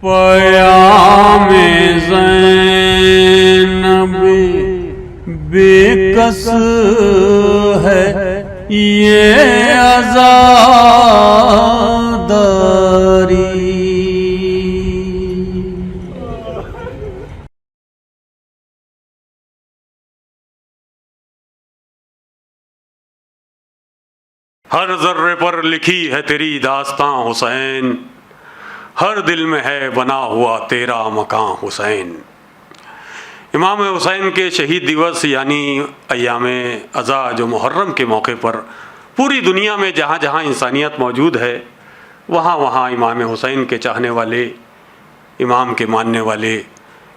پیام زینب بے کس ہے یہ عزاداری. ہر ذرے پر لکھی ہے تیری داستاں حسین، ہر دل میں ہے بنا ہوا تیرا مکان حسین. امام حسین کے شہید دیوس یعنی ایام اضحیٰ جو محرم کے موقع پر پوری دنیا میں جہاں جہاں انسانیت موجود ہے وہاں وہاں امام حسین کے چاہنے والے، امام کے ماننے والے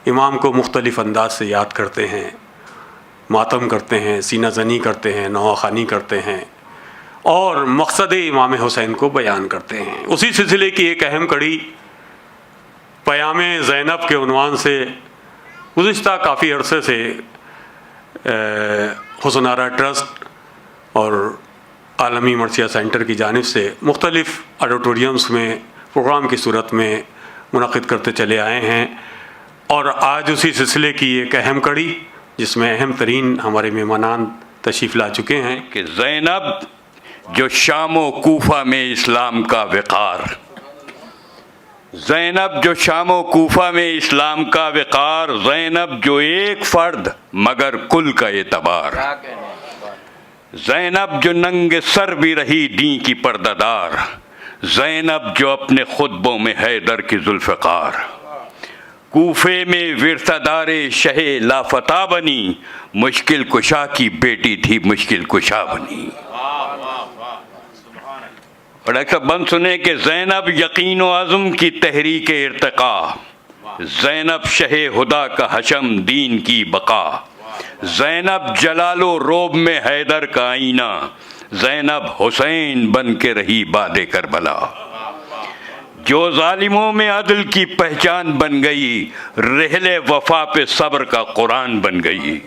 امام کو مختلف انداز سے یاد کرتے ہیں، ماتم کرتے ہیں، سینہ زنی کرتے ہیں، نواخوانی کرتے ہیں اور مقصد امام حسین کو بیان کرتے ہیں. اسی سلسلے کی ایک اہم کڑی پیام زینب کے عنوان سے گزشتہ کافی عرصے سے حسن آرا ٹرسٹ اور عالمی مرثیہ سینٹر کی جانب سے مختلف آڈیٹوریمز میں پروگرام کی صورت میں منعقد کرتے چلے آئے ہیں، اور آج اسی سلسلے کی ایک اہم کڑی جس میں اہم ترین ہمارے مہمانان تشریف لا چکے ہیں کہ زینب جو شام و کوفہ میں اسلام کا وقار، زینب جو شام و کوفہ میں اسلام کا وقار، زینب جو ایک فرد مگر کل کا اعتبار، زینب جو ننگ سر بھی رہی دین کی پردہ دار، زینب جو اپنے خطبوں میں حیدر کی ذوالفقار، کوفے میں ورثہ دار شہ لافتہ بنی، مشکل کشا کی بیٹی تھی مشکل کشا بنی. اور ایسا بند سنے کہ زینب یقین و عزم کی تحریک ارتقا، زینب شہ ہدا کا حشم دین کی بقا، زینب جلال و روب میں حیدر کا آئینہ، زینب حسین بن کے رہی باد کربلا، جو ظالموں میں عدل کی پہچان بن گئی، رحل وفا پہ صبر کا قرآن بن گئی.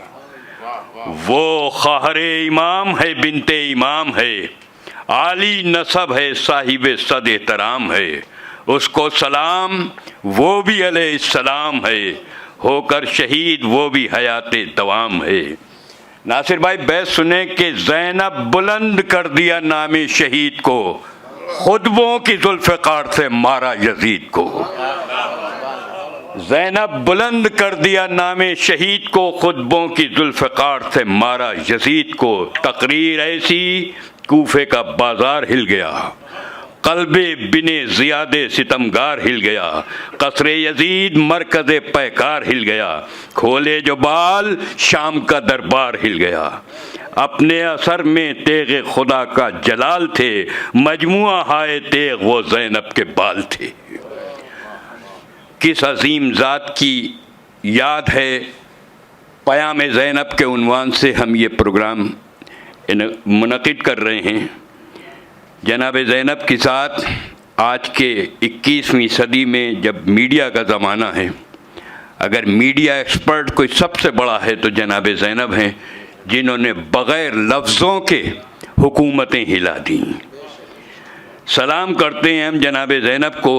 وہ خواہر امام ہے بنت امام ہے، عالی نسب ہے صاحب صد احترام ہے، اس کو سلام وہ بھی علیہ السلام ہے، ہو کر شہید وہ بھی حیات دوام ہے. ناصر بھائی بیت سنیں کہ زینب بلند کر دیا نام شہید کو، خطبوں کی ذوالفقار سے مارا یزید کو. زینب بلند کر دیا نام شہید کو، خطبوں کی ذوالفقار سے مارا یزید کو. تقریر ایسی کوفے کا بازار ہل گیا، قلب بن زیاد ستمگار ہل گیا، قصر یزید مرکز پیکار ہل گیا، کھولے جو بال شام کا دربار ہل گیا. اپنے اثر میں تیغ خدا کا جلال تھے، مجموعہ ہائے تیغ وہ زینب کے بال تھے. کس عظیم ذات کی یاد ہے؟ پیام زینب کے عنوان سے ہم یہ پروگرام منعقد کر رہے ہیں. جناب زینب کے ساتھ آج کے 21ویں صدی میں جب میڈیا کا زمانہ ہے، اگر میڈیا ایکسپرٹ کوئی سب سے بڑا ہے تو جناب زینب ہیں، جنہوں نے بغیر لفظوں کے حکومتیں ہلا دیں. سلام کرتے ہیں ہم جناب زینب کو،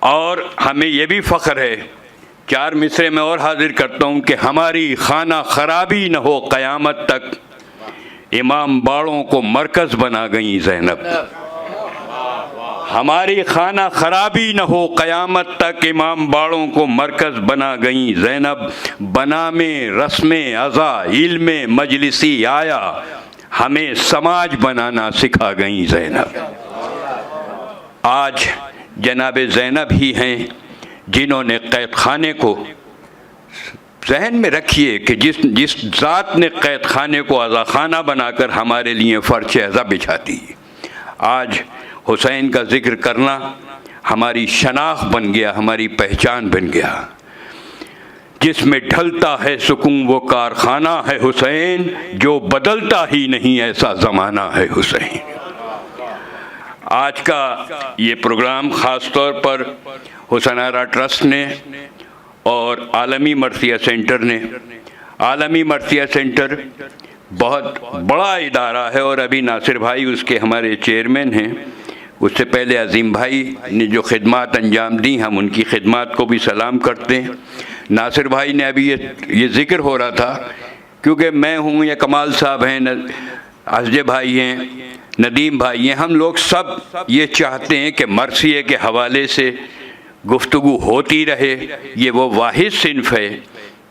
اور ہمیں یہ بھی فخر ہے، 4 مصرے میں اور حاضر کرتا ہوں کہ ہماری خانہ خرابی نہ ہو قیامت تک، امام باڑوں کو مرکز بنا گئی زینب. ہماری خانہ خرابی نہ ہو قیامت تک، امام باڑوں کو مرکز بنا گئی زینب. بنا میں رسم ازا علم مجلسی آیا، ہمیں سماج بنانا سکھا گئی زینب. آج جناب زینب ہی ہیں جنہوں نے قید خانے کو، ذہن میں رکھیے کہ جس ذات نے قید خانے کو عزا خانہ بنا کر ہمارے لیے فرش عزا بچھا دی، آج حسین کا ذکر کرنا ہماری شناخت بن گیا، ہماری پہچان بن گیا. جس میں ڈھلتا ہے سکون وہ کارخانہ ہے حسین، جو بدلتا ہی نہیں ایسا زمانہ ہے حسین. آج کا یہ پروگرام خاص طور پر حسن آرا ٹرسٹ نے اور عالمی مرثیہ سینٹر نے، عالمی مرثیہ سینٹر بہت بڑا ادارہ ہے اور ابھی ناصر بھائی اس کے ہمارے چیئرمین ہیں، اس سے پہلے عظیم بھائی نے جو خدمات انجام دی، ہم ان کی خدمات کو بھی سلام کرتے ہیں۔ ناصر بھائی نے ابھی یہ ذکر ہو رہا تھا، کیونکہ میں ہوں یا کمال صاحب ہیں، اسجے بھائی ہیں، ندیم بھائی ہیں، ہم لوگ سب یہ چاہتے ہیں کہ مرثیے کے حوالے سے گفتگو ہوتی رہے۔ یہ وہ واحد صنف ہے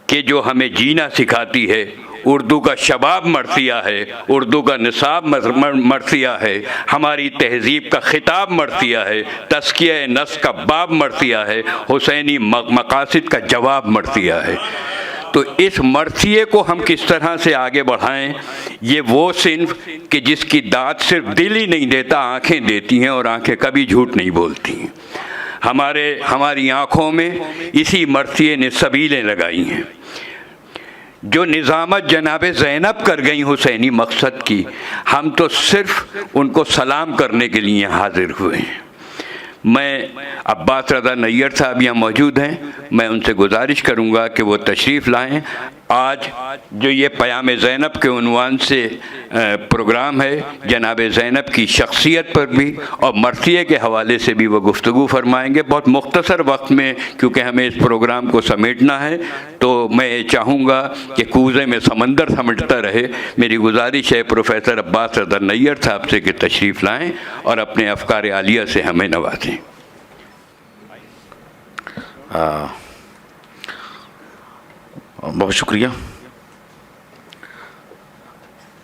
کہ جو ہمیں جینا سکھاتی ہے۔ اردو کا شباب مرثیہ ہے، اردو کا نصاب مرثیہ ہے، ہماری تہذیب کا خطاب مرثیہ ہے، تزکیہ نفس کا باب مرثیہ ہے، حسینی مقاصد کا جواب مرثیہ ہے۔ تو اس مرثیے کو ہم کس طرح سے آگے بڑھائیں، یہ وہ صنف کہ جس کی داد صرف دل ہی نہیں دیتا، آنکھیں دیتی ہیں، اور آنکھیں کبھی جھوٹ نہیں بولتی ہیں۔ ہماری آنکھوں میں اسی مرثیے نے سبیلیں لگائی ہیں۔ جو نظامت جناب زینب کر گئیں حسینی مقصد کی، ہم تو صرف ان کو سلام کرنے کے لیے حاضر ہوئے ہیں۔ میں عباس رضا نیّر صاحب یہاں موجود ہیں، میں ان سے گزارش کروں گا کہ وہ تشریف لائیں۔ آج جو یہ پیام زینب کے عنوان سے پروگرام ہے، جناب زینب کی شخصیت پر بھی اور مرثیے کے حوالے سے بھی وہ گفتگو فرمائیں گے بہت مختصر وقت میں، کیونکہ ہمیں اس پروگرام کو سمیٹنا ہے۔ تو میں چاہوں گا کہ کوزے میں سمندر سمٹتا رہے۔ میری گزارش ہے پروفیسر عباس رضا نیّر صاحب سے کہ تشریف لائیں اور اپنے افکار عالیہ سے ہمیں نوازیں۔ بہت شکریہ۔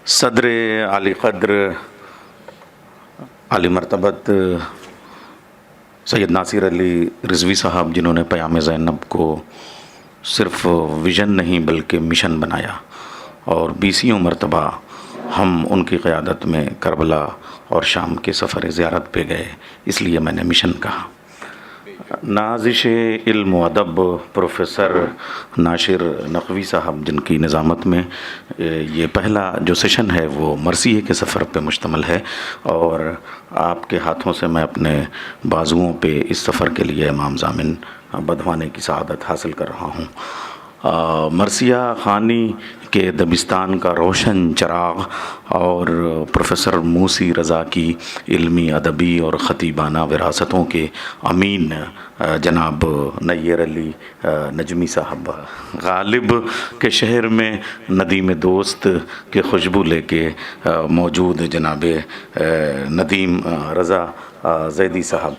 صدر عالی قدر عالی مرتبت سید ناصر علی رضوی صاحب، جنہوں نے پیام زینب کو صرف ویژن نہیں بلکہ مشن بنایا، اور 20 مرتبہ ہم ان کی قیادت میں کربلا اور شام کے سفر زیارت پہ گئے، اس لیے میں نے مشن کہا۔ نازش علم و ادب پروفیسر ناشر نقوی صاحب، جن کی نظامت میں یہ پہلا جو سیشن ہے وہ مرثیے کے سفر پہ مشتمل ہے، اور آپ کے ہاتھوں سے میں اپنے بازوؤں پہ اس سفر کے لیے امام ضامن بدھوانے کی سعادت حاصل کر رہا ہوں۔ مرثیہ خوانی کے دبستان کا روشن چراغ اور پروفیسر موسی رضا کی علمی ادبی اور خطیبانہ وراثتوں کے امین جناب نیّر علی نجمی صاحب، غالب کے شہر میں ندیم دوست کے خوشبو لے کے موجود جناب ندیم رضا زیدی صاحب،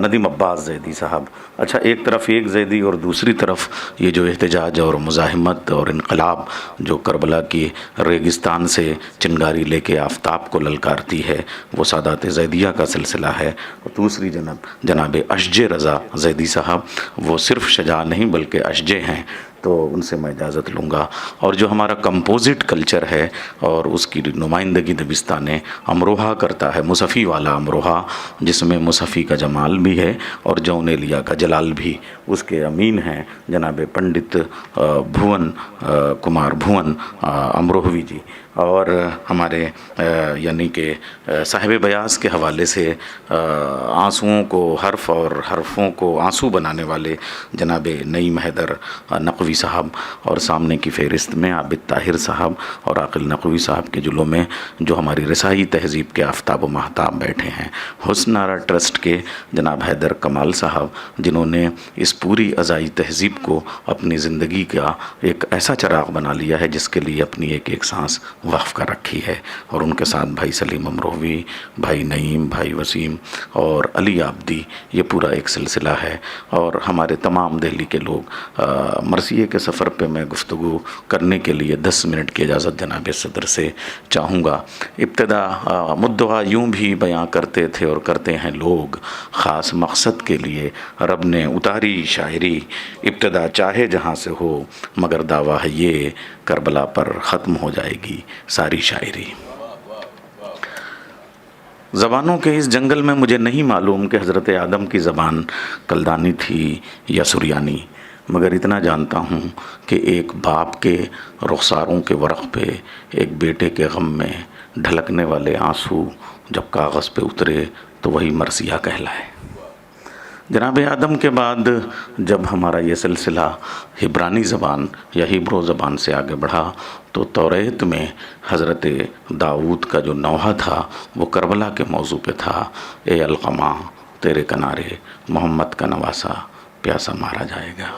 ندیم عباس زیدی صاحب۔ اچھا، ایک طرف ایک زیدی اور دوسری طرف یہ جو احتجاج اور مزاحمت اور انقلاب جو کربلا کی ریگستان سے چنگاری لے کے آفتاب کو للکارتی ہے، وہ سادات زیدیہ کا سلسلہ ہے۔ اور دوسری جناب اشجے رضا زیدی صاحب، وہ صرف شجاع نہیں بلکہ اشجے ہیں، تو ان سے میں اجازت لوں گا۔ اور جو ہمارا کمپوزٹ کلچر ہے اور اس کی نمائندگی دبستان امروہہ کرتا ہے، مصفی والا امروہہ، جس میں مصفی کا جمال بھی ہے اور جون ایلیا کا جلال بھی، اس کے امین ہیں جناب پنڈت بھون کمار بھون امروہوی جی۔ اور ہمارے یعنی کہ صاحب بیاض کے حوالے سے آنسوؤں کو حرف اور حرفوں کو آنسو بنانے والے جناب نعیم حیدر نقوی صاحب، اور سامنے کی فہرست میں عابد طاہر صاحب اور عاقل نقوی صاحب کے جلوں میں جو ہماری رسائی تہذیب کے آفتاب و مہتاب بیٹھے ہیں، حسن آرا ٹرسٹ کے جناب حیدر کمال صاحب، جنہوں نے اس پوری ازائی تہذیب کو اپنی زندگی کا ایک ایسا چراغ بنا لیا ہے جس کے لیے اپنی ایک ایک سانس وقف کر رکھی ہے، اور ان کے ساتھ بھائی سلیم امروہوی، بھائی نعیم، بھائی وسیم اور علی آبدی، یہ پورا ایک سلسلہ ہے۔ اور ہمارے تمام دہلی کے لوگ مرثیے کے سفر پہ میں گفتگو کرنے کے لیے 10 منٹ کی اجازت جناب صدر سے چاہوں گا۔ ابتدا مدعا یوں بھی بیاں کرتے تھے اور کرتے ہیں لوگ، خاص مقصد کے لیے رب نے اتاری شاعری، ابتدا چاہے جہاں سے ہو مگر دعویٰ ہے یہ، کربلا پر ختم ہو جائے گی ساری شاعری۔ زبانوں کے اس جنگل میں مجھے نہیں معلوم کہ حضرت آدم کی زبان کلدانی تھی یا سریانی، مگر اتنا جانتا ہوں کہ ایک باپ کے رخساروں کے ورق پہ ایک بیٹے کے غم میں ڈھلکنے والے آنسو جب کاغذ پہ اترے تو وہی مرثیہ کہلائے۔ جناب آدم کے بعد جب ہمارا یہ سلسلہ عبرانی زبان یا ہیبرو زبان سے آگے بڑھا تو توریت میں حضرت داؤد کا جو نوحہ تھا وہ کربلا کے موضوع پہ تھا، اے القمہ تیرے کنارے محمد کا نواسا پیاسا مارا جائے گا۔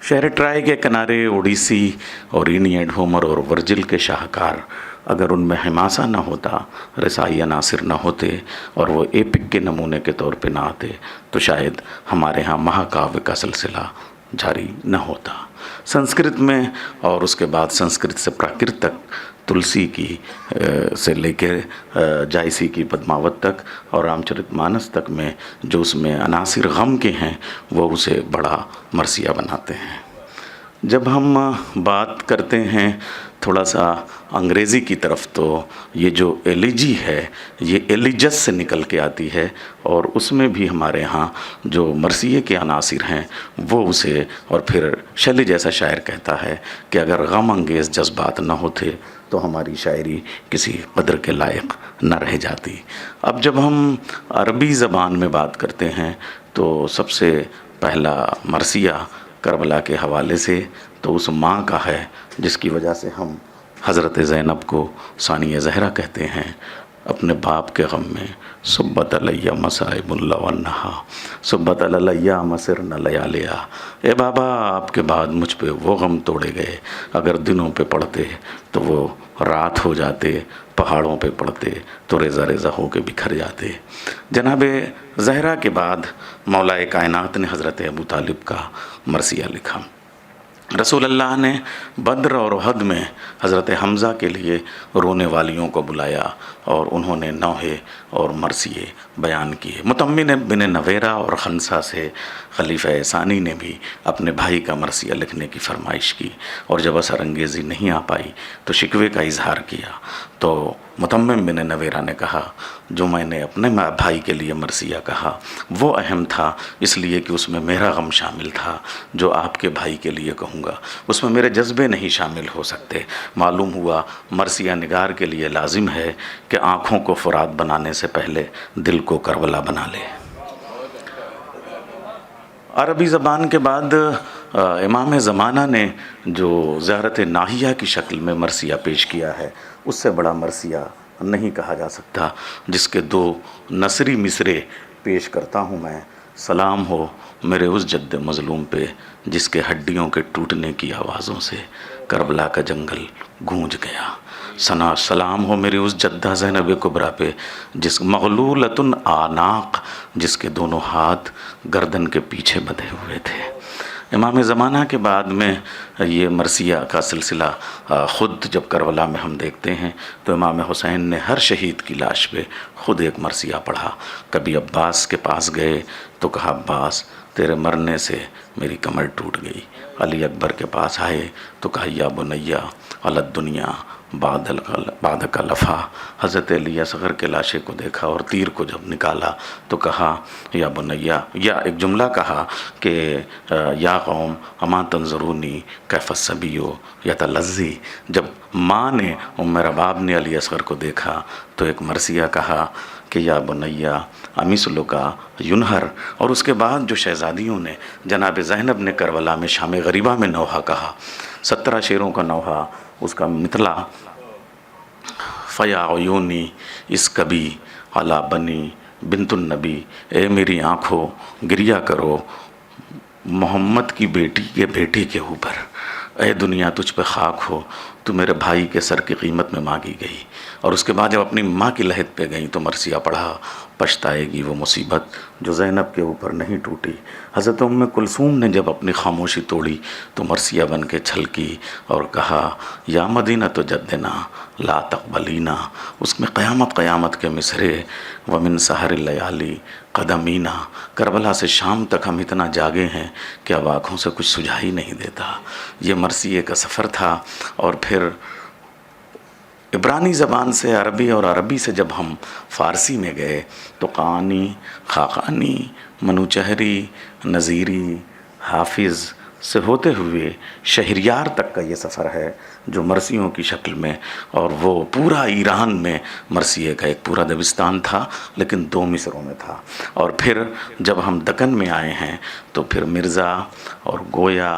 شہر ٹرائے کے کنارے اوڈیسی اور اینیڈ، ہومر اور ورجل کے شاہکار اگر ان میں حماسہ نہ ہوتا، رسائی عناصر نہ ہوتے اور وہ ایپک کے نمونے کے طور پہ نہ آتے تو شاید ہمارے ہاں مہاکاویہ کا سلسلہ جاری نہ ہوتا۔ سنسکرت میں اور اس کے بعد سنسکرت سے پراکرت تک، تلسی کی سے لے کے جائسی کی پدماوت تک اور رام چرت مانس تک میں جو اس میں عناصر غم کے ہیں وہ اسے بڑا مرثیہ بناتے ہیں۔ جب ہم بات کرتے ہیں تھوڑا سا انگریزی کی طرف تو یہ جو ایلیجی ہے یہ ایلیجس سے نکل کے آتی ہے، اور اس میں بھی ہمارے ہاں جو مرثیے کے عناصر ہیں وہ اسے، اور پھر شیلی جیسا شاعر کہتا ہے کہ اگر غم انگیز جذبات نہ ہوتے تو ہماری شاعری کسی قدر کے لائق نہ رہ جاتی۔ اب جب ہم عربی زبان میں بات کرتے ہیں تو سب سے پہلا مرثیہ کربلا کے حوالے سے تو اس ماں کا ہے جس کی وجہ سے ہم حضرت زینب کو ثانیہ زہرا کہتے ہیں۔ اپنے باپ کے غم میں صبت علیہ مصائب اللہ ونہا، صبت علیہ مسرن لیالیا، اے بابا آپ کے بعد مجھ پہ وہ غم توڑے گئے، اگر دنوں پہ پڑتے تو وہ رات ہو جاتے، پہاڑوں پہ پڑتے تو ریزہ ریزہ ہو کے بکھر جاتے۔ جناب زہرا کے بعد مولا کائنات نے حضرت ابو طالب کا مرثیہ لکھا۔ رسول اللہ نے بدر اور احد میں حضرت حمزہ کے لیے رونے والیوں کو بلایا اور انہوں نے نوحے اور مرثیے بیان کیے۔ متمم بن نویرہ اور خنسا سے خلیفہ ثانی نے بھی اپنے بھائی کا مرثیہ لکھنے کی فرمائش کی، اور جب اثر انگیزی نہیں آ پائی تو شکوے کا اظہار کیا۔ تو متمم بن نویرہ نے کہا جو میں نے اپنے بھائی کے لیے مرثیہ کہا وہ اہم تھا، اس لیے کہ اس میں میرا غم شامل تھا، جو آپ کے بھائی کے لیے کہوں گا اس میں میرے جذبے نہیں شامل ہو سکتے۔ معلوم ہوا مرثیہ نگار کے لیے لازم ہے کہ آنکھوں کو فرات بنانے سے پہلے دل کو کربلا بنا لے۔ عربی زبان کے بعد امام زمانہ نے جو زیارت ناہیہ کی شکل میں مرثیہ پیش کیا ہے اس سے بڑا مرثیہ نہیں کہا جا سکتا، جس کے دو نثری مصرے پیش کرتا ہوں میں۔ سلام ہو میرے اس جد مظلوم پہ جس کے ہڈیوں کے ٹوٹنے کی آوازوں سے کربلا کا جنگل گونج گیا۔ سلام ہو میری اس جدہ زینب کبریٰ پہ جس مغلولۃ آناق، جس کے دونوں ہاتھ گردن کے پیچھے بندھے ہوئے تھے۔ امام زمانہ کے بعد میں یہ مرثیہ کا سلسلہ خود جب کربلا میں ہم دیکھتے ہیں تو امام حسین نے ہر شہید کی لاش پہ خود ایک مرثیہ پڑھا۔ کبھی عباس کے پاس گئے تو کہا عباس تیرے مرنے سے میری کمر ٹوٹ گئی۔ علی اکبر کے پاس آئے تو کہا یا بنیا علی الدنیا بعد کا لفا۔ حضرت علی اصغر کے لاشے کو دیکھا اور تیر کو جب نکالا تو کہا یا بنیا، یا ایک جملہ کہا کہ یا قوم اما تنظرونی کیف الصبی یتلظی۔ جب ماں نے ام رباب نے علی اصغر کو دیکھا تو ایک مرثیہ کہا کہ یا بنیا امیثلو کا ینہر۔ اور اس کے بعد جو شہزادیوں نے جناب زینب نے کربلا میں شام غریبہ میں نوحہ کہا، 17 شعروں کا نوحہ، اس کا مطلع فیا عیونی اس کبھی علی بنی بنت النبی، اے میری آنکھوں گریہ کرو محمد کی بیٹی کے بیٹے کے اوپر، اے دنیا تجھ پہ خاک ہو، تو میرے بھائی کے سر کی قیمت میں مانگی گئی۔ اور اس کے بعد جب اپنی ماں کی لحد پہ گئیں تو مرثیہ پڑھا، پچھتائے گی وہ مصیبت جو زینب کے اوپر نہیں ٹوٹی۔ حضرت ام کلثوم نے جب اپنی خاموشی توڑی تو مرثیہ بن کے چھلکی اور کہا یا مدینہ تو جدنا لا تقبلینا۔ اس میں قیامت کے مصرے ومن سحر اللیالی قدمینا۔ کربلا سے شام تک ہم اتنا جاگے ہیں کہ اب آنکھوں سے کچھ سجھائی نہیں دیتا۔ یہ مرثیے کا سفر تھا۔ اور پھر عبرانی زبان سے عربی اور عربی سے جب ہم فارسی میں گئے تو قانی، خاقانی، منوچہری، نظیری، حافظ، سے ہوتے ہوئے شہریار تک کا یہ سفر ہے جو مرثیوں کی شکل میں، اور وہ پورا ایران میں مرثیے کا ایک پورا دبستان تھا لیکن 2 مصروں میں تھا۔ اور پھر جب ہم دکن میں آئے ہیں تو پھر مرزا اور گویا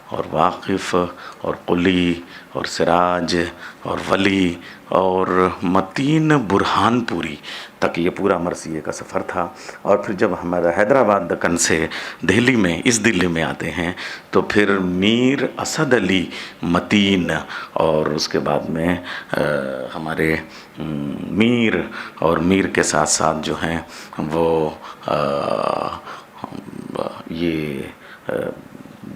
اور واقف اور قلی اور سراج اور ولی اور متین برہان پوری تک یہ پورا مرثیے کا سفر تھا۔ اور پھر جب ہمارا حیدرآباد دکن سے دہلی میں، اس دلی میں آتے ہیں تو پھر میر اسد علی متین، اور اس کے بعد میں ہمارے میر، اور میر کے ساتھ ساتھ جو ہیں وہ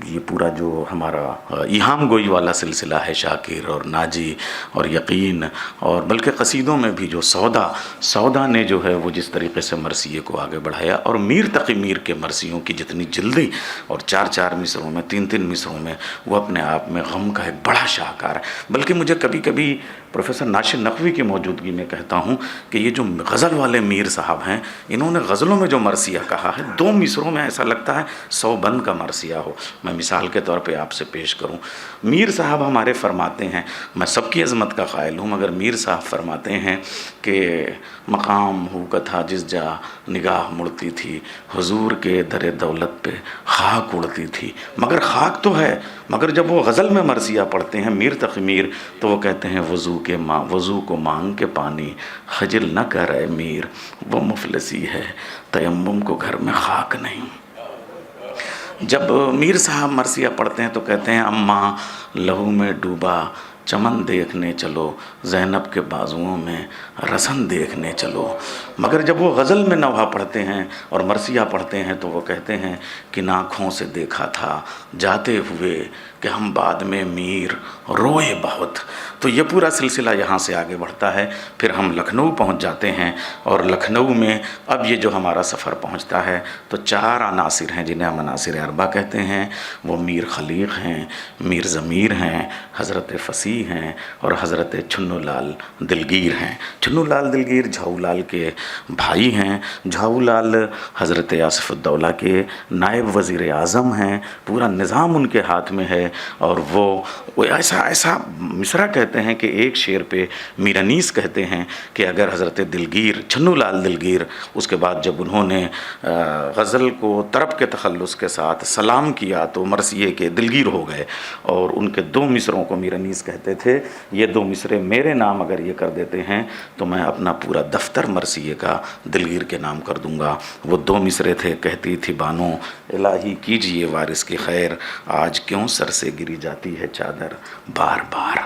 یہ پورا جو ہمارا ایہام گوئی والا سلسلہ ہے، شاکر اور ناجی اور یقین، اور بلکہ قصیدوں میں بھی جو سودا نے جو ہے وہ جس طریقے سے مرثیے کو آگے بڑھایا، اور میر تقی میر کے مرثیوں کی جتنی جلدی اور 4 مصروں میں، 3 مصروں میں، وہ اپنے آپ میں غم کا ایک بڑا شاہکار ہے۔ بلکہ مجھے کبھی کبھی پروفیسر ناشر نقوی کی موجودگی میں کہتا ہوں کہ یہ جو غزل والے میر صاحب ہیں، انہوں نے غزلوں میں جو مرثیہ کہا ہے 2 مصروں میں ایسا لگتا ہے 100 بند کا مرثیہ ہو۔ میں مثال کے طور پہ آپ سے پیش کروں، میر صاحب ہمارے فرماتے ہیں، میں سب کی عظمت کا قائل ہوں مگر میر صاحب فرماتے ہیں کہ مقام ہو کا تھا جس جا نگاہ مڑتی تھی، حضور کے در دولت پہ خاک اڑتی تھی۔ مگر خاک تو ہے، مگر جب وہ غزل میں مرثیہ پڑھتے ہیں میر تقی میر تو وہ کہتے ہیں وضو کو مانگ کے پانی خجل نہ کر اے میر، وہ مفلسی ہے تیمم کو گھر میں خاک نہیں۔ جب میر صاحب مرثیہ پڑھتے ہیں تو کہتے ہیں اماں لہو میں ڈوبا چمن دیکھنے چلو، زینب کے بازوؤں میں رسن دیکھنے چلو۔ مگر جب وہ غزل میں نوحہ پڑھتے ہیں اور مرثیہ پڑھتے ہیں تو وہ کہتے ہیں کن آنکھوں سے دیکھا تھا جاتے ہوئے کہ ہم بعد میں میر روئے بہت۔ تو یہ پورا سلسلہ یہاں سے آگے بڑھتا ہے، پھر ہم لکھنؤ پہنچ جاتے ہیں، اور لکھنؤ میں اب یہ جو ہمارا سفر پہنچتا ہے تو 4 عناصر ہیں جنہیں ہم عناصر اربعہ کہتے ہیں۔ وہ میر خلیق ہیں، میر ضمیر ہیں، حضرت فصیح ہیں، اور حضرت چھنو لال دلگیر ہیں۔ چھنو لال دلگیر جھاؤ لال کے بھائی ہیں۔ جھاؤ لال حضرت آصف الدولہ کے نائب وزیر اعظم ہیں، پورا نظام ان کے ہاتھ میں ہے، اور وہ ایسا مصرع کہتے ہیں کہ ایک شعر پہ میر انیس کہتے ہیں کہ اگر حضرت دلگیر، چھنو لال دلگیر، اس کے بعد جب انہوں نے غزل کو طرب کے تخلص کے ساتھ سلام کیا تو مرثیے کے دلگیر ہو گئے، اور ان کے 2 مصروں کو میر انیس کہتے تھے یہ 2 مصرے میرے نام اگر یہ کر دیتے ہیں تو میں اپنا پورا دفتر مرثیے کا دلگیر کے نام کر دوں گا۔ وہ 2 مصرے تھے، کہتی تھی بانو الہی کیجئے وارث کی خیر، آج کیوں سر سے گری جاتی ہے چادر بار بار۔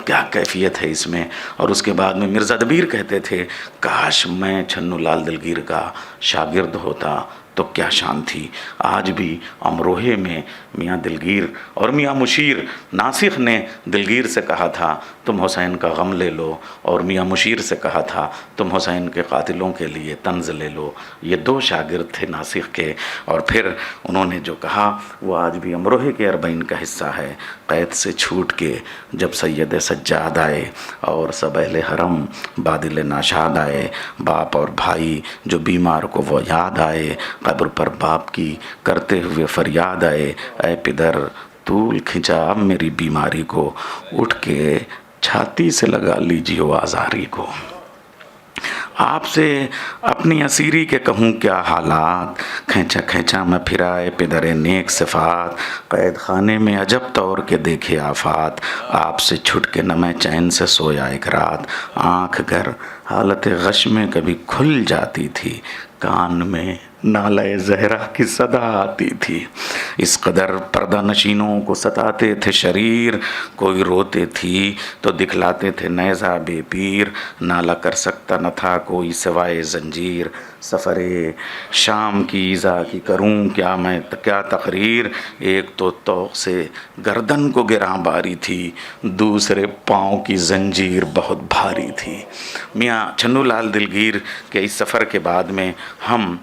کیا کیفیت ہے اس میں۔ اور اس کے بعد میں مرزا دبیر کہتے تھے کاش میں چھنو لال دلگیر کا شاگرد ہوتا تو کیا شان تھی۔ آج بھی امروہے میں میاں دلگیر اور میاں مشیر، ناسخ نے دلگیر سے کہا تھا تم حسین کا غم لے لو، اور میاں مشیر سے کہا تھا تم حسین کے قاتلوں کے لیے طنز لے لو۔ یہ 2 شاگرد تھے ناسخ کے، اور پھر انہوں نے جو کہا وہ آج بھی امروہے کے 40 کا حصہ ہے۔ قید سے چھوٹ کے جب سید سجاد آئے اور سب اہل حرم بادل ناشاد آئے، باپ اور بھائی جو بیمار کو وہ یاد آئے، قبر پر باپ کی کرتے ہوئے فریاد آئے، اے پدر طول کھنچا اب میری بیماری کو، اٹھ کے چھاتی سے لگا لیجیے آزاری کو۔ آپ سے اپنی اسیری کے کہوں کیا حالات، کھینچا کھینچا میں پھرائے پدر نیک صفات، قید خانے میں عجب طور کے دیکھے آفات، آپ سے چھٹ کے نہ میں چین سے سویا ایک رات، آنکھ گر حالت غش میں کبھی کھل جاتی تھی، کان میں نالہ زہرا کی صدا آتی تھی، اس قدر پردہ نشینوں کو ستاتے تھے شریر، کوئی روتے تھی تو دکھلاتے تھے نیزہ بے پیر، نالہ کر سکتا نہ تھا کوئی سوائے زنجیر، سفر شام کی ایذا کی کروں کیا تقریر، ایک تو طوق سے گردن کو گراں باری تھی، دوسرے پاؤں کی زنجیر بہت بھاری تھی۔ میاں چھنو لال دلگیر کے اس سفر کے بعد میں ہم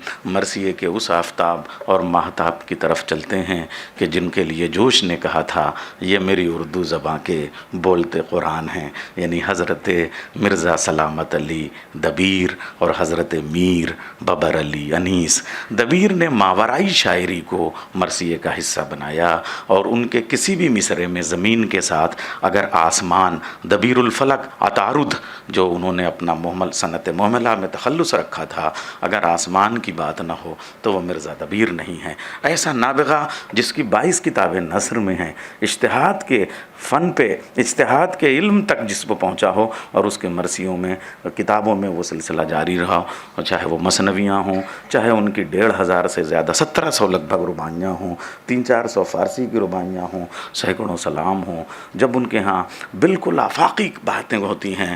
مرثیے کے اس آفتاب اور ماہتاب کی طرف چلتے ہیں کہ جن کے لیے جوش نے کہا تھا یہ میری اردو زباں کے بولتے قرآن ہیں، یعنی حضرت مرزا سلامت علی دبیر اور حضرت میر ببر علی انیس۔ دبیر نے ماورائی شاعری کو مرثیے کا حصہ بنایا، اور ان کے کسی بھی مصرعے میں زمین کے ساتھ اگر آسمان، دبیر الفلک عطارد جو انہوں نے اپنا صنعت محملہ میں تخلص رکھا تھا، اگر آسمان کی بات نہ ہو تو وہ مرزا دبیر نہیں ہے۔ ایسا نابغہ جس کی 22 کتابیں نثر میں ہیں، اجتہاد کے فن پہ، اجتہاد کے علم تک جس کو پہنچا ہو، اور اس کے مرثیوں میں، کتابوں میں وہ سلسلہ جاری رہا، اور چاہے وہ مثنویاں ہوں، چاہے ان کی 1500 سے زیادہ 1700 لگ بھگ رباعیاں ہوں، 300-400 فارسی کی رباعیاں ہوں، سینکڑوں سلام ہوں، جب ان کے ہاں بالکل آفاقی باتیں ہوتی ہیں۔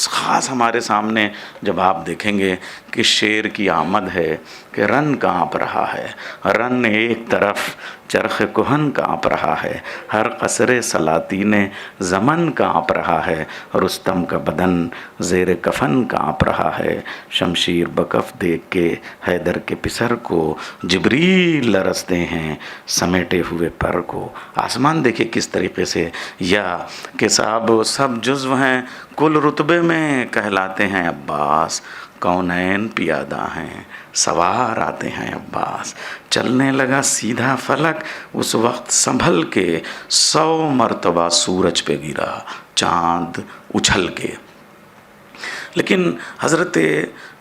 خاص ہمارے سامنے جب آپ دیکھیں گے کہ شعر کی آمد ہے کہ رن کانپ رہا ہے، رن ایک طرف چرخ کہن کانپ رہا ہے، ہر قصر سلاطین زمن کانپ رہا ہے، رستم کا بدن زیر کفن کانپ رہا ہے، شمشیر بکف دیکھ کے حیدر کے پسر کو جبریل لرزتے ہیں سمیٹے ہوئے پر کو۔ آسمان دیکھیں کس طریقے سے، یا کہ صاحب سب جزو ہیں کل رتبے میں کہلاتے ہیں عباس، کونین پیادہ ہیں سوار آتے ہیں عباس، چلنے لگا سیدھا فلک اس وقت سنبھل کے، 100 مرتبہ سورج پہ گرا چاند اچھل کے۔ لیکن حضرت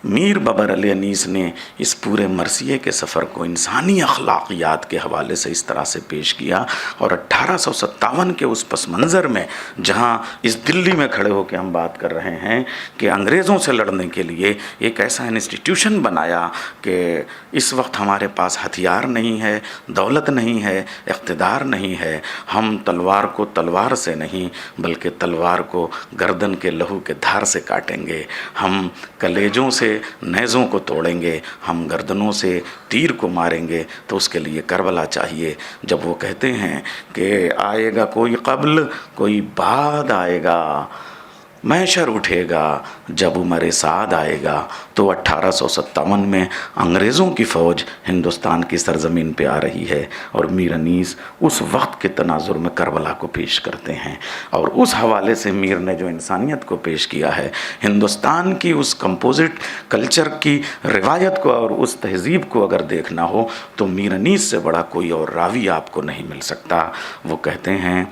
میر ببر علی انیس نے اس پورے مرثیے کے سفر کو انسانی اخلاقیات کے حوالے سے اس طرح سے پیش کیا، اور 1857 کے اس پس منظر میں جہاں اس دلی میں کھڑے ہو کے ہم بات کر رہے ہیں کہ انگریزوں سے لڑنے کے لیے ایک ایسا انسٹیٹیوشن بنایا کہ اس وقت ہمارے پاس ہتھیار نہیں ہے، دولت نہیں ہے، اقتدار نہیں ہے، ہم تلوار کو تلوار سے نہیں بلکہ تلوار کو گردن کے لہو کے دھار سے کاٹیں گے، ہم کلیجوں سے نیزوں کو توڑیں گے، ہم گردنوں سے تیر کو ماریں گے، تو اس کے لیے کربلا چاہیے۔ جب وہ کہتے ہیں کہ آئے گا کوئی قبل کوئی بعد آئے گا، محشر اٹھے گا جب عمر سعد آئے گا، تو 1857 میں انگریزوں کی فوج ہندوستان کی سرزمین پہ آ رہی ہے، اور میر انیس اس وقت کے تناظر میں کربلا کو پیش کرتے ہیں، اور اس حوالے سے میر نے جو انسانیت کو پیش کیا ہے، ہندوستان کی اس کمپوزٹ کلچر کی روایت کو اور اس تہذیب کو اگر دیکھنا ہو تو میر انیس سے بڑا کوئی اور راوی آپ کو نہیں مل سکتا۔ وہ کہتے ہیں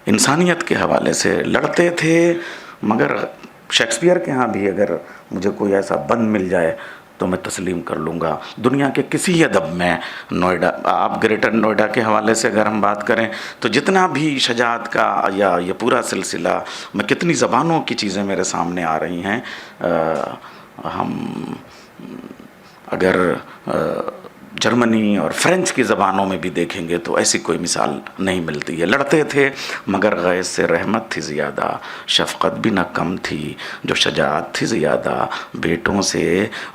انسانیت کے حوالے سے لڑتے تھے، مگر شیکسپیئر کے ہاں بھی اگر مجھے کوئی ایسا بند مل جائے تو میں تسلیم کر لوں گا۔ دنیا کے کسی ادب میں، نوئیڈا، آپ گریٹر نوئیڈا کے حوالے سے اگر ہم بات کریں تو جتنا بھی شجاعت کا یا یہ پورا سلسلہ، میں کتنی زبانوں کی چیزیں میرے سامنے آ رہی ہیں، ہم اگر جرمنی اور فرینچ کی زبانوں میں بھی دیکھیں گے تو ایسی کوئی مثال نہیں ملتی ہے۔ لڑتے تھے مگر غیظ سے رحمت تھی زیادہ، شفقت بھی نہ کم تھی، جو شجاعت تھی زیادہ، بیٹوں سے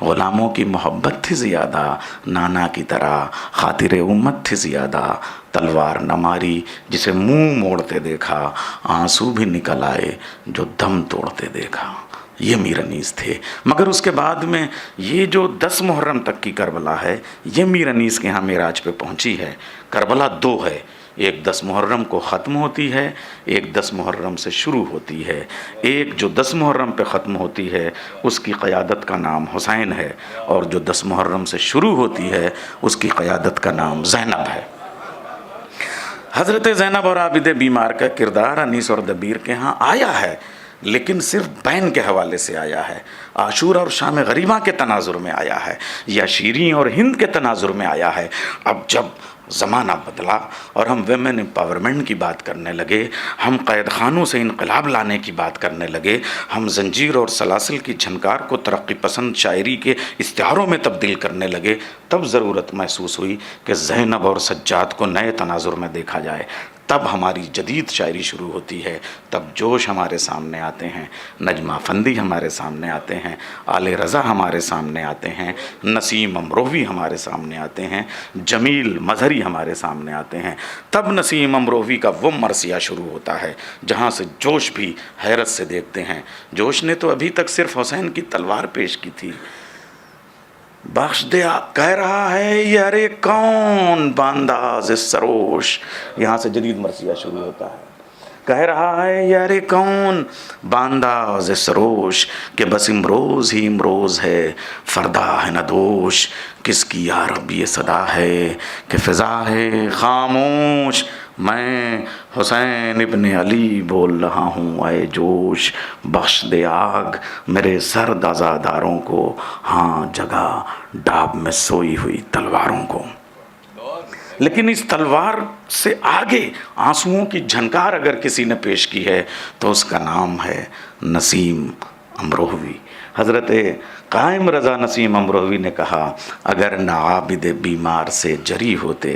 غلاموں کی محبت تھی زیادہ، نانا کی طرح خاطر امت تھی زیادہ، تلوار نہ ماری جسے منہ موڑتے دیکھا، آنسو بھی نکل آئے جو دم توڑتے دیکھا۔ یہ میر انیس تھے۔ مگر اس کے بعد میں یہ جو 10 محرم تک کی کربلا ہے، یہ میر انیس کے ہاں معراج پہ پہنچی ہے۔ کربلا 2 ہے، ایک 10 محرم کو ختم ہوتی ہے، ایک 10 محرم سے شروع ہوتی ہے۔ ایک جو 10 محرم پہ ختم ہوتی ہے اس کی قیادت کا نام حسین ہے، اور جو 10 محرم سے شروع ہوتی ہے اس کی قیادت کا نام زینب ہے۔ حضرت زینب اور عابد بیمار کا کردار انیس اور دبیر کے ہاں آیا ہے، لیکن صرف بین کے حوالے سے آیا ہے، عاشور اور شام غریبہ کے تناظر میں آیا ہے، یا شیریں اور ہند کے تناظر میں آیا ہے۔ اب جب زمانہ بدلا اور ہم ویمن امپاورمنٹ کی بات کرنے لگے، ہم قید خانوں سے انقلاب لانے کی بات کرنے لگے، ہم زنجیر اور سلاسل کی جھنکار کو ترقی پسند شاعری کے اشتہاروں میں تبدیل کرنے لگے، تب ضرورت محسوس ہوئی کہ زینب اور سجاد کو نئے تناظر میں دیکھا جائے۔ تب ہماری جدید شاعری شروع ہوتی ہے، تب جوش ہمارے سامنے آتے ہیں، نجمہ افندی ہمارے سامنے آتے ہیں، آل رضا ہمارے سامنے آتے ہیں، نسیم امروی ہمارے سامنے آتے ہیں، جمیل مظہری ہمارے سامنے آتے ہیں۔ تب نسیم امروی کا وہ مرثیہ شروع ہوتا ہے جہاں سے جوش بھی حیرت سے دیکھتے ہیں۔ جوش نے تو ابھی تک صرف حسین کی تلوار پیش کی تھی، بخش دے کہہ رہا ہے یہ ارے کون بانداز سروش، یہاں سے جدید مرثیہ شروع ہوتا ہے، کہہ رہا ہے یہ ارے کون بانداز سروش، کہ بس امروز ہی امروز ہے فردا ہے ندوش، کس کی یا رب یہ صدا ہے کہ فضا ہے خاموش، میں حسین ابن علی بول رہا ہوں اے جوش، بخش دے آگ میرے سرد عزاداروں کو، ہاں جگہ ڈاب میں سوئی ہوئی تلواروں کو۔ لیکن اس تلوار سے آگے آنسوؤں کی جھنکار اگر کسی نے پیش کی ہے تو اس کا نام ہے نسیم امروہوی۔ حضرت قائم رضا نسیم امروہوی نے کہا اگر نہ عابد بیمار سے جری ہوتے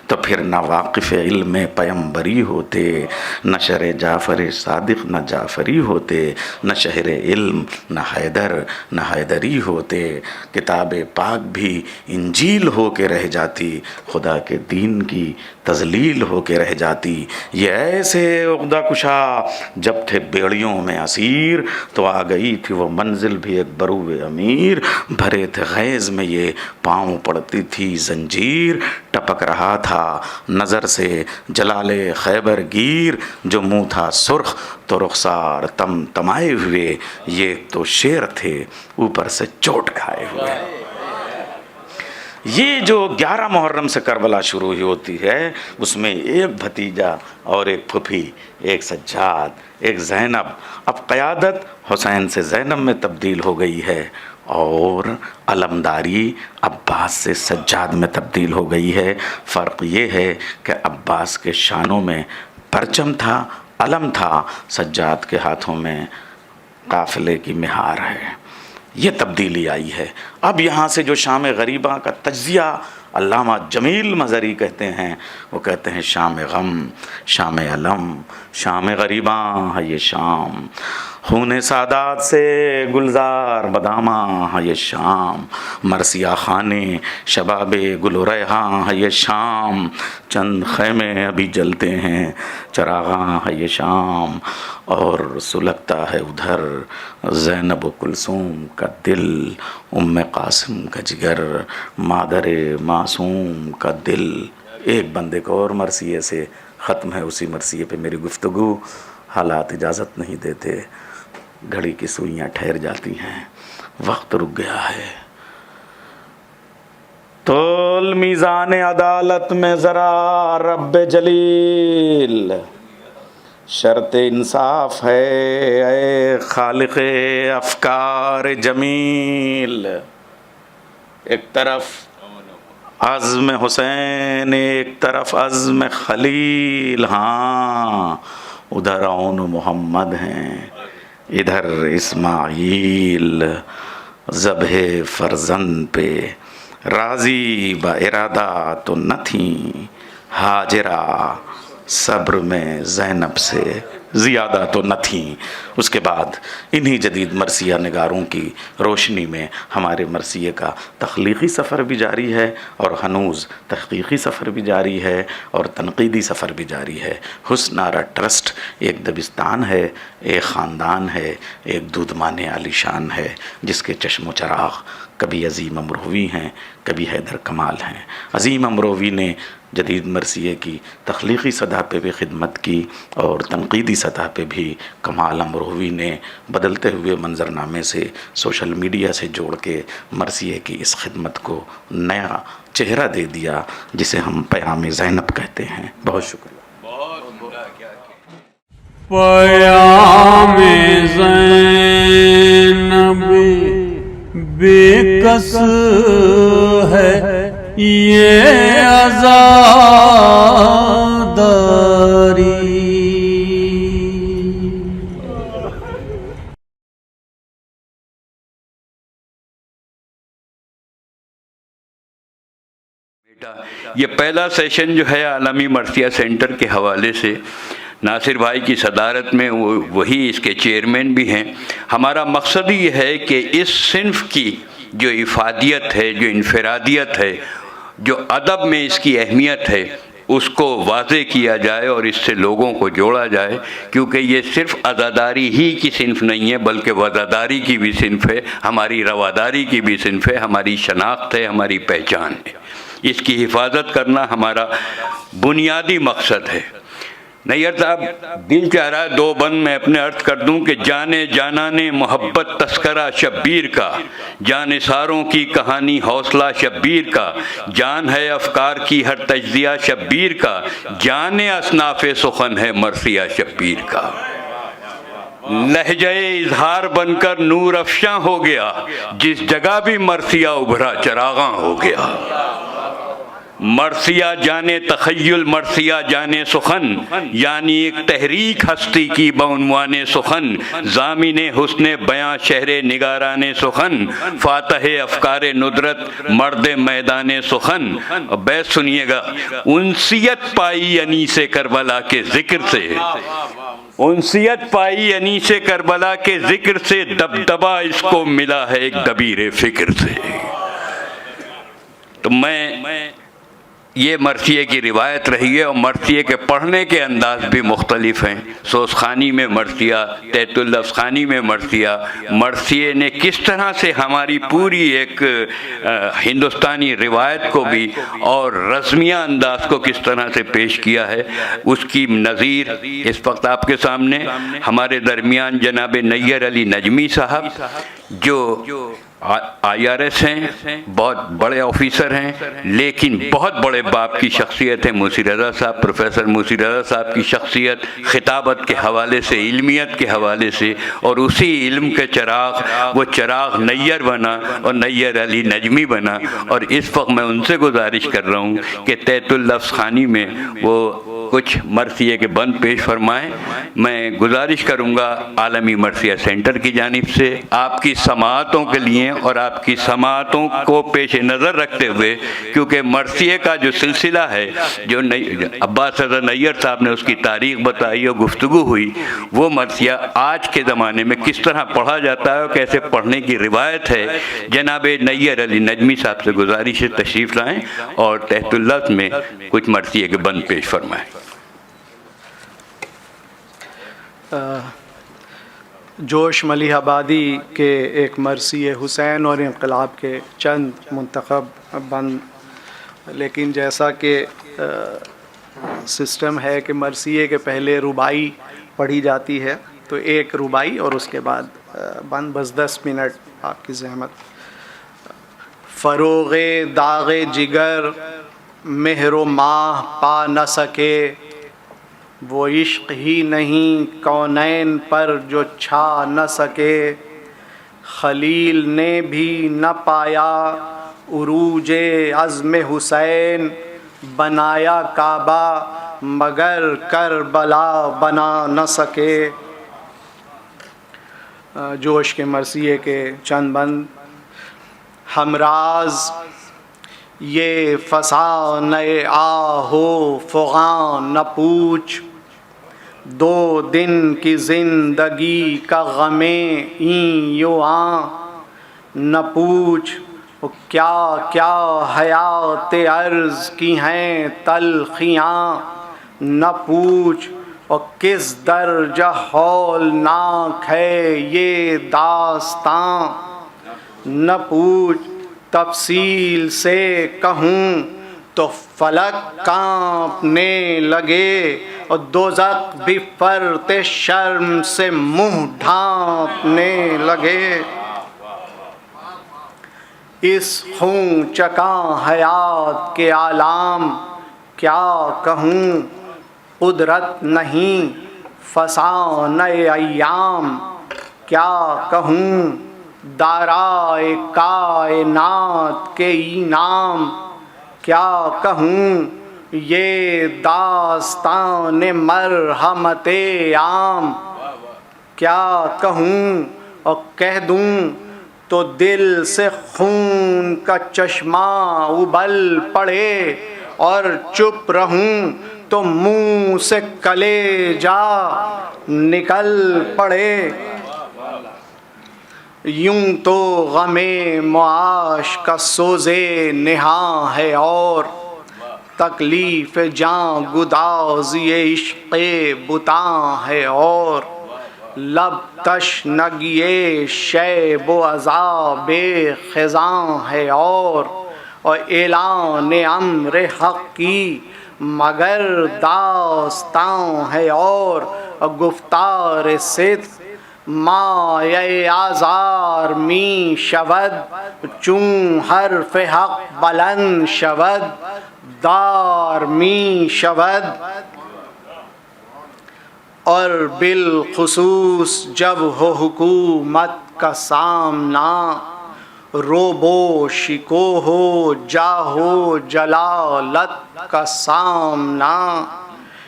تو پھر نہ واقف علم پیمبری ہوتے، نہ شر جعفر صادق نہ جعفری ہوتے، نہ شہر علم نہ حیدر نہ حیدری ہوتے، کتاب پاک بھی انجیل ہو کے رہ جاتی، خدا کے دین کی تذلیل ہو کے رہ جاتی۔ یہ ایسے عقدہ کشا جب تھے بیڑیوں میں اسیر، تو آ گئی تھی وہ منزل بھی ایک بروئے امیر، بھرے تھے غیظ میں یہ پاؤں پڑتی تھی زنجیر، ٹپک رہا تھا نظر سے جلال خیبر گیر، جو منہ تھا سرخ تو رخسار تم تمائے ہوئے، یہ تو شیر تھے اوپر سے چوٹ کھائے ہوئے۔ یہ جو 11 محرم سے کربلا شروع ہی ہوتی ہے، اس میں ایک بھتیجا اور ایک پھپھی، ایک سجاد ایک زینب، اب قیادت حسین سے زینب میں تبدیل ہو گئی ہے، اور علمداری عباس سے سجاد میں تبدیل ہو گئی ہے۔ فرق یہ ہے کہ عباس کے شانوں میں پرچم تھا، علم تھا، سجاد کے ہاتھوں میں قافلے کی مہار ہے۔ یہ تبدیلی آئی ہے۔ اب یہاں سے جو شام غریباں کا تجزیہ علامہ جمیل مظہری کہتے ہیں، وہ کہتے ہیں شام غم، شام علم، شام غریباں ہے یہ شام، خون سادات سے گلزار بداماں ہے یہ شام، مرثیہ خانے شباب گل و ریحاں ہے یہ شام، چند خیمے ابھی جلتے ہیں چراغاں ہے یہ شام، اور سلگتا ہے ادھر زینب و کلثوم کا دل، ام قاسم کا جگر، مادر معصوم کا دل۔ ایک بندے کو اور مرثیے سے ختم ہے، اسی مرثیے پہ میری گفتگو، حالات اجازت نہیں دیتے، گھڑی کی سوئیاں ٹھہر جاتی ہیں، وقت رک گیا ہے۔ تول میزان عدالت میں ذرا رب جلیل، شرط انصاف ہے اے خالق افکار جمیل، ایک طرف عزم حسین ایک طرف عزم خلیل، ہاں ادھر عون محمد ہیں ادھر اسماعیل، ذبح فرزند پہ راضی با ارادہ تو نہ تھیں ہاجرہ، صبر میں زینب سے زیادہ تو نہ تھیں۔ اس کے بعد انہی جدید مرثیہ نگاروں کی روشنی میں ہمارے مرثیے کا تخلیقی سفر بھی جاری ہے، اور ہنوز تحقیقی سفر بھی جاری ہے، اور تنقیدی سفر بھی جاری ہے۔ حسن آرا ٹرسٹ ایک دبستان ہے، ایک خاندان ہے، ایک دودمان عالی شان ہے، جس کے چشم و چراغ کبھی عظیم امروہوی ہیں، کبھی حیدر کمال ہیں۔ عظیم امروہوی نے جدید مرثیے کی تخلیقی سطح پہ بھی خدمت کی، اور تنقیدی سطح پہ بھی کمال امروہوی نے بدلتے ہوئے منظرنامے سے سوشل میڈیا سے جوڑ کے مرثیے کی اس خدمت کو نیا چہرہ دے دیا، جسے ہم پیام زینب کہتے ہیں۔ بہت شکریہ۔ پیام زینب بے کس ہے یہ عزاداری، یہ پہلا سیشن جو ہے عالمی مرثیہ سینٹر کے حوالے سے ناصر بھائی کی صدارت میں، وہی اس کے چیئرمین بھی ہیں۔ ہمارا مقصد یہ ہے کہ اس صنف کی جو افادیت ہے، جو انفرادیت ہے، جو ادب میں اس کی اہمیت ہے، اس کو واضح کیا جائے اور اس سے لوگوں کو جوڑا جائے، کیونکہ یہ صرف عزاداری ہی کی صنف نہیں ہے بلکہ وفاداری کی بھی صنف ہے، ہماری رواداری کی بھی صنف ہے، ہماری شناخت ہے، ہماری پہچان ہے۔ اس کی حفاظت کرنا ہمارا بنیادی مقصد ہے۔ نیّر صاحب، دل چاہ رہا ہے 2 بند میں اپنے عرض کر دوں کہ جانے جانان محبت تذکرہ شبیر کا، جان ساروں کی کہانی حوصلہ شبیر کا، جان ہے افکار کی ہر تجزیہ شبیر کا، جان اصناف سخن ہے مرثیہ شبیر کا۔ لہجہ اظہار بن کر نور افشاں ہو گیا، جس جگہ بھی مرثیہ ابھرا چراغاں ہو گیا۔ مرثیہ جانے تخیل، مرثیہ جانے سخن، یعنی ایک تحریک ہستی کی بعنوان سخن، ضامن حسن بیاں شہر نگاران سخن، فاتح افکار ندرت مرد میدان سخن۔ بیت سنیے گا، انسیت پائی انیس کربلا کے ذکر سے، انسیت پائی انیس کربلا کے ذکر سے، دبدبا اس کو ملا ہے ایک دبیر فکر سے۔ تو میں یہ مرثیے کی روایت رہی ہے، اور مرثیے کے پڑھنے کے انداز بھی مختلف ہیں۔ سوزخانی میں مرثیہ، تحت اللفظ خانی میں مرثیہ، مرثیے نے کس طرح سے ہماری پوری ایک ہندوستانی روایت کو بھی اور رزمیہ انداز کو کس طرح سے پیش کیا ہے، اس کی نظیر اس وقت آپ کے سامنے ہمارے درمیان جناب نیّر علی نجمی صاحب، جو IRS ہیں، بہت بڑے آفیسر ہیں، لیکن بہت بڑے باپ کی شخصیت ہے۔ موسی رضا صاحب، پروفیسر موسی رضا صاحب کی شخصیت خطابت کے حوالے سے، علمیت کے حوالے سے، اور اسی علم کے چراغ، وہ چراغ نیّر بنا اور نیّر علی نجمی بنا۔ اور اس وقت میں ان سے گزارش کر رہا ہوں کہ تحت اللفظ خانی میں وہ کچھ مرثیے کے بند پیش فرمائیں۔ میں گزارش کروں گا عالمی مرثیہ سینٹر کی جانب سے آپ کی سماعتوں کے لیے اور آپ کی سماعتوں کو پیش نظر رکھتے ہوئے، کیونکہ مرثیے کا جو سلسلہ ہے، جو عباس رضا نیّر صاحب نے اس کی تاریخ بتائی اور گفتگو ہوئی، وہ مرثیہ آج کے زمانے میں کس طرح پڑھا جاتا ہے اور کیسے پڑھنے کی روایت ہے، جناب نیّر علی نجمی صاحب سے گزارش ہے تشریف لائیں اور تحت اللفظ میں کچھ مرثیے کے بند پیش فرمائیں۔ جوش ملیح آبادی کے ایک مرثیہ حسین اور انقلاب کے چند منتخب بند، لیکن جیسا کہ سسٹم ہے کہ مرثیے کے پہلے رباعی پڑھی جاتی ہے، تو ایک رباعی اور اس کے بعد بند، بس 10 منٹ آپ کی زحمت۔ فروغ داغ جگر مہر و ماہ پا نہ سکے، وہ عشق ہی نہیں کونین پر جو چھا نہ سکے، خلیل نے بھی نہ پایا عروج عزم حسین، بنایا کعبہ مگر کربلا بنا نہ سکے۔ جوش کے مرثیے کے چند بند۔ ہمراز یہ فسانہ آہو فغاں نہ پوچھ، 2 دن کی زندگی کا غم این یوں آں نہ پوچھ، کیا کیا حیات عرض کی ہیں تلخیاں نہ پوچھ، اور کس درجہ ہولناک ہے یہ داستاں نہ پوچھ، تفصیل سے کہوں تو فلک کانپنے لگے، اور دوزخ بھی فرط شرم سے منہ ڈھانپنے لگے۔ اس خون چکاں حیات کے عالم کیا کہوں، قدرت نہیں فسانہ ایام کیا کہوں، دارائے کائنات کے انعام کیا کہوں، یہ داستان مرحمت عام کیا کہوں، اور کہہ دوں تو دل سے خون کا چشمہ ابل پڑے، اور چپ رہوں تو منہ سے کلیجہ نکل پڑے۔ یوں تو غم معاش کا سوز نہاں ہے، اور تکلیف جاں گدازی عشق بتاں ہے اور لب تشنگی شیب و عذاب خزاں ہے اور اعلان امر حق کی مگر داستاں ہے اور گفتار صدق مایہ آزار می شود چون حرف حق بلند شود دار می شود. اور بالخصوص جب ہو حکومت کا سامنا روبو شکو ہو جاہو جلالت کا سامنا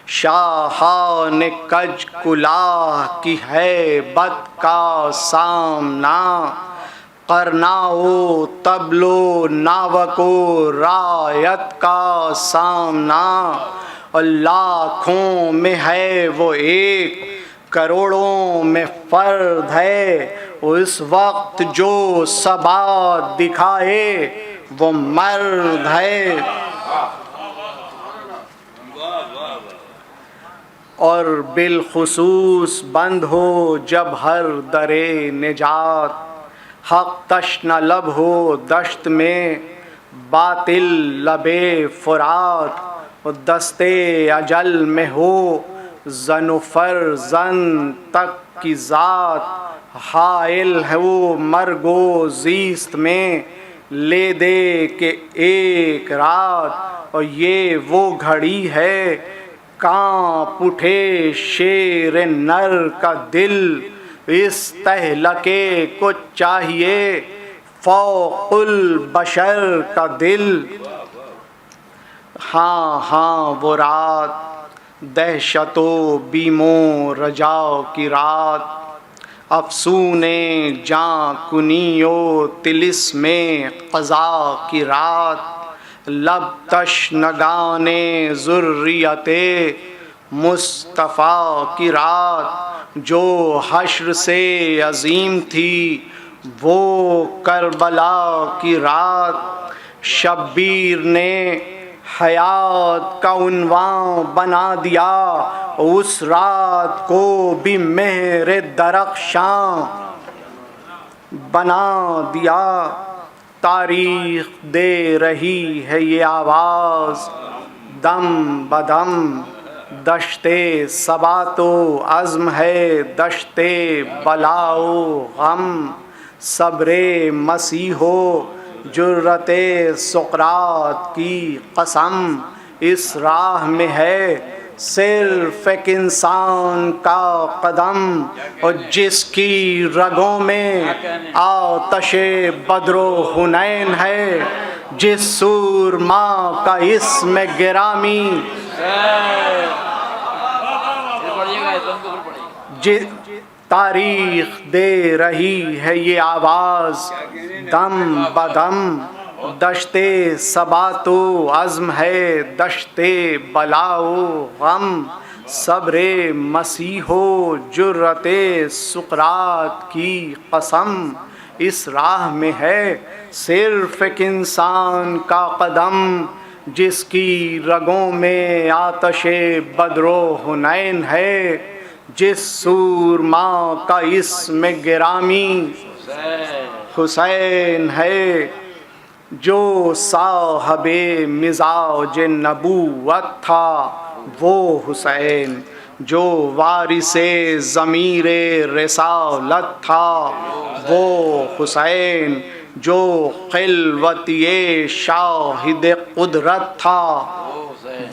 شاہان کج کلاه کی ہیبت کا سامنا قرناؤ تبلو ناوک و رایت کا سامنا اور لاکھوں میں ہے وہ ایک کروڑوں میں فرد ہے اس وقت جو ثبات دکھائے وہ مرد ہے. اور بالخصوص بند ہو جب ہر در نجات حق تشنہ لب ہو دشت میں باطل لب فرات دست اجل میں ہو زن و فرزند تک کی ذات حائل ہے وہ مرگ و زیست میں لے دے کے ایک رات اور یہ وہ گھڑی ہے کانپ اٹھے شیر نر کا دل اس تہلکے کو چاہیے فوق البشر کا دل. ہاں ہاں وہ رات دہشت و بیم و رجا کی رات افسون جاں کنی و طلسم قضا کی رات لب تشنگان ذریت مصطفیٰ کی رات جو حشر سے عظیم تھی وہ کربلا کی رات شبیر نے حیات کا عنوان بنا دیا اس رات کو بھی مہر درخشاں بنا دیا. تاریخ دے رہی ہے یہ آواز دم بدم دشت ثبات و عزم ہے دشت بلا و غم صبر مسیح و جرت سقراط کی قسم اس راہ میں ہے صرف ایک انسان کا قدم اور جس کی رگوں میں آتش بدر و حنین ہے جس سورما کا اسم گرامی تاریخ دے رہی ہے یہ آواز دم بدم دشت ثبات و عزم ہے دشت بلا و غم صبر مسیح و جرت سقراط کی قسم اس راہ میں ہے صرف ایک انسان کا قدم جس کی رگوں میں آتش بدر و حنین ہے جس سورما کا اسم گرامی حسین ہے جو صاحب مزاج نبوت تھا وہ حسین جو وارث ضمیر رسالت تھا وہ حسین جو خلوتی شاہد قدرت تھا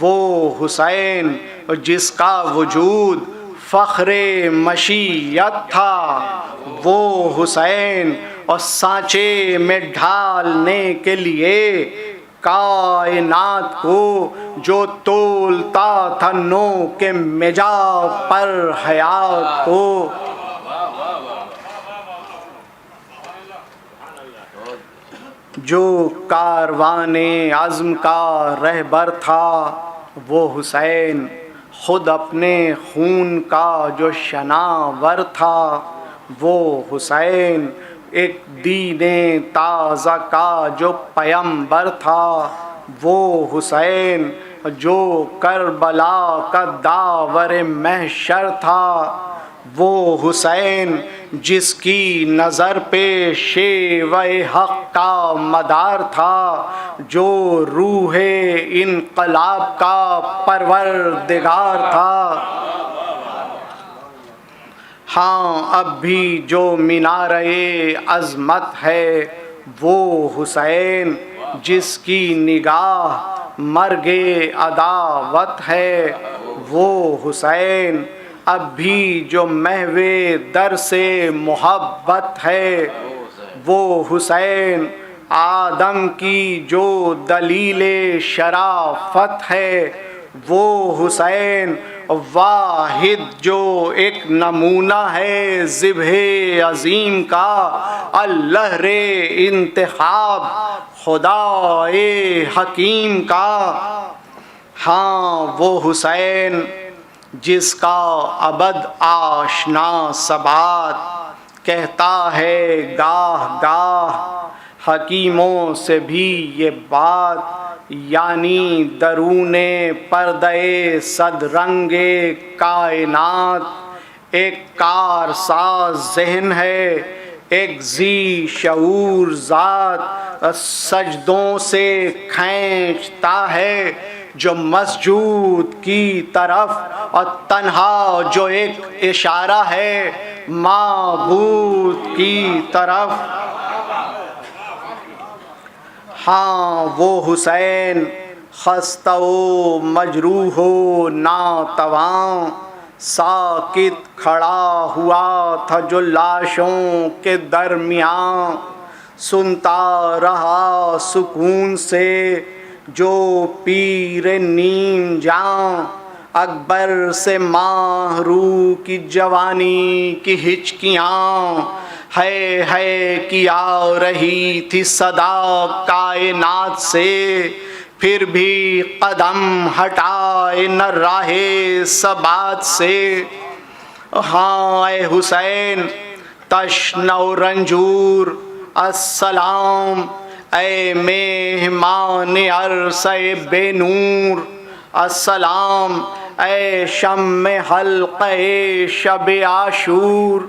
وہ حسین جس کا وجود فخر مشیت تھا وہ حسین اور سانچے میں ڈھالنے کے لیے کائنات کو جو تولتا تھا نو کے مجاز پر حیات کو جو کاروان عزم کا رہبر تھا وہ حسین خود اپنے خون کا جو شناور تھا وہ حسین ایک دین تازہ کا جو پیمبر تھا وہ حسین جو کربلا کا داور محشر تھا، وہ حسین جس کی نظر پہ شیوہ حق کا مدار تھا، جو روح انقلاب کا پروردگار تھا۔ ہاں اب بھی جو مینارے عظمت ہے وہ حسین جس کی نگاہ مرگ عداوت ہے، وہ حسین اب بھی جو محو در سے محبت ہے، وہ حسین آدم کی جو دلیل شرافت ہے، وہ حسین واحد جو ایک نمونہ ہے ذبح عظیم کا، اللہ رے انتخاب خدائے حکیم کا۔ ہاں وہ حسین جس کا ابد آشنا ثبات کہتا ہے گاہ گاہ حکیموں سے بھی یہ بات، یعنی درون پردے صد رنگ کائنات ایک کارساز ذہن ہے، ایک ذی شعور ذات سجدوں سے کھینچتا ہے جو مسجود کی طرف، اور تنہا جو ایک اشارہ ہے معبود کی طرف۔ ہاں وہ حسین خستہ و مجروح و ناتواں ساکت کھڑا ہوا تھا جو لاشوں کے درمیان، سنتا رہا سکون سے جو پیر نیم جاں، اکبر سے ماہرو کی جوانی کی ہچکیاں، ہے کی آ رہی تھی صدا کائنات سے، پھر بھی قدم ہٹائے نہ راہ ثبات سے۔ ہاں اے حسین تشنہ و رنجور السلام، اے مہمان عرصہ بے نور السلام، اے شمع حلقہ شب عاشور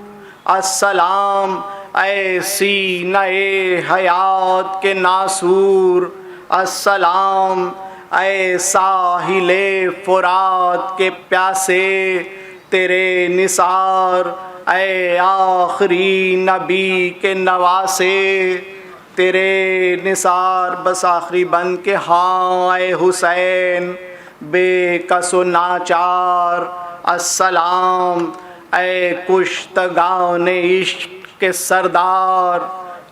السلام، اے سینہ حیات کے ناسور السلام، اے ساحل فرات کے پیاسے تیرے نثار، اے آخری نبی کے نواسے تیرے نثار۔ بس آخری بند کے ہاں اے حسین بے کس و ناچار السلام، اے کشتگان عشق کے سردار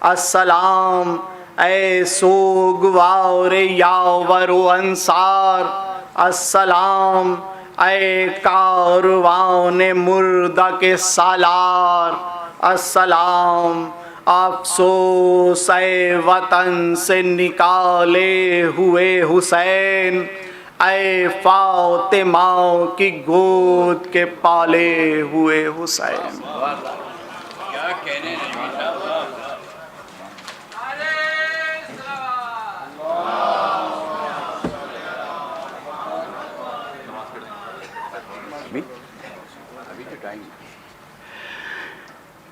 السلام، اے سوگوار یاور و انصار السلام، اے کاروان مردہ کے سالار السلام، افسوس اے وطن سے نکالے ہوئے حسین، اے فاطمہ کی گود کے پالے ہوئے حسین۔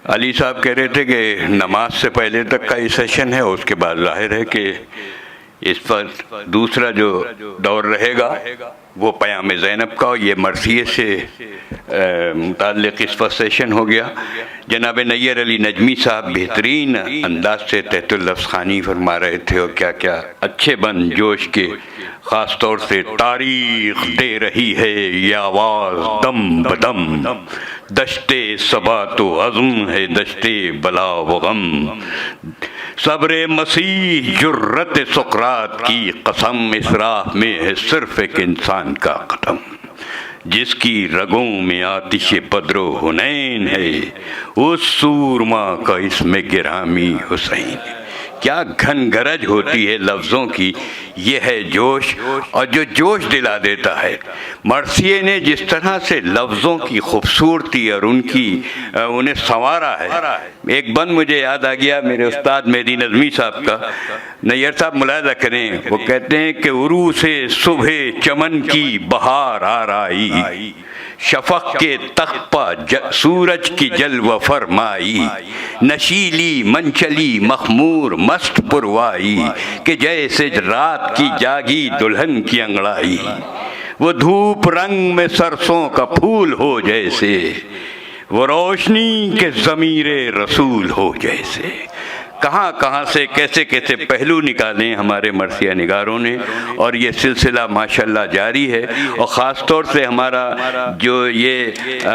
علی صاحب کہہ رہے تھے کہ نماز سے پہلے تک کا یہ سیشن ہے، اس کے بعد ظاہر ہے کہ اس پر دوسرا جو دور رہے گا وہ پیام زینب کا، یہ مرثیے سے متعلق اس پر سیشن ہو گیا۔ جناب نیر علی نجمی صاحب بہترین انداز سے تحت اللفظ خوانی فرما رہے تھے، اور کیا کیا اچھے بن جوش کے، خاص طور سے تاریخ دے رہی ہے یہ آواز دم بدم، دشتے ثبات و عزم ہے دشتے بلا و غم، صبر مسیح جرت سقراط کی قسم، اس راہ میں ہے صرف ایک انسان کا قدم، جس کی رگوں میں آتش بدر و حنین ہے، اس سورما کا اسم گرامی حسین۔ کیا گھن گرج ہوتی ہے لفظوں کی، یہ ہے جوش، اور جو جوش دلا دیتا ہے۔ مرثیے نے جس طرح سے لفظوں کی خوبصورتی اور انہیں سنوارا ہے۔ ایک بند مجھے یاد آ گیا میرے استاد مہدی نظمی صاحب کا، نیئر صاحب ملاحظہ کریں، وہ کہتے ہیں کہ عروس صبح چمن کی بہار آرائی، شفق کے تخت پا سورج کی جلوہ فرمائی، نشیلی منچلی مخمور مست پروائی، کہ جیسے رات کی جاگی دلہن کی انگڑائی، وہ دھوپ رنگ میں سرسوں کا پھول ہو جیسے، وہ روشنی کے ضمیر رسول ہو جیسے۔ کہاں کہاں سے کیسے کیسے پہلو نکالے ہمارے مرثیہ نگاروں نے، اور یہ سلسلہ ماشاءاللہ جاری ہے۔ اور خاص طور سے ہمارا جو یہ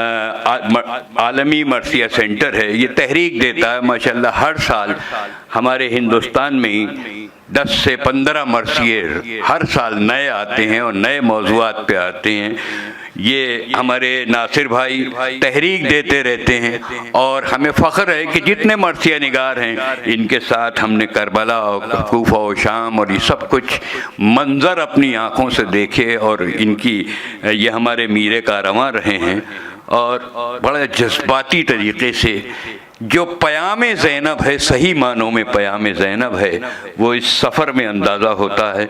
عالمی مرثیہ سینٹر ہے، یہ تحریک دیتا ہے ماشاءاللہ، ہر سال ہمارے ہندوستان میں 10 سے 15 مرثیے ہر سال نئے آتے ہیں اور نئے موضوعات پہ آتے ہیں۔ یہ ہمارے ناصر بھائی تحریک دیتے رہتے ہیں، اور ہمیں فخر ہے کہ جتنے مرثیہ نگار ہیں ان کے ساتھ ہم نے کربلا اور کوفہ و شام اور یہ سب کچھ منظر اپنی آنکھوں سے دیکھے، اور ان کی یہ ہمارے میرے کارواں رہے ہیں، اور بڑے جذباتی طریقے سے جو پیام زینب ہے، صحیح معنوں میں پیام زینب ہے، وہ اس سفر میں اندازہ ہوتا ہے۔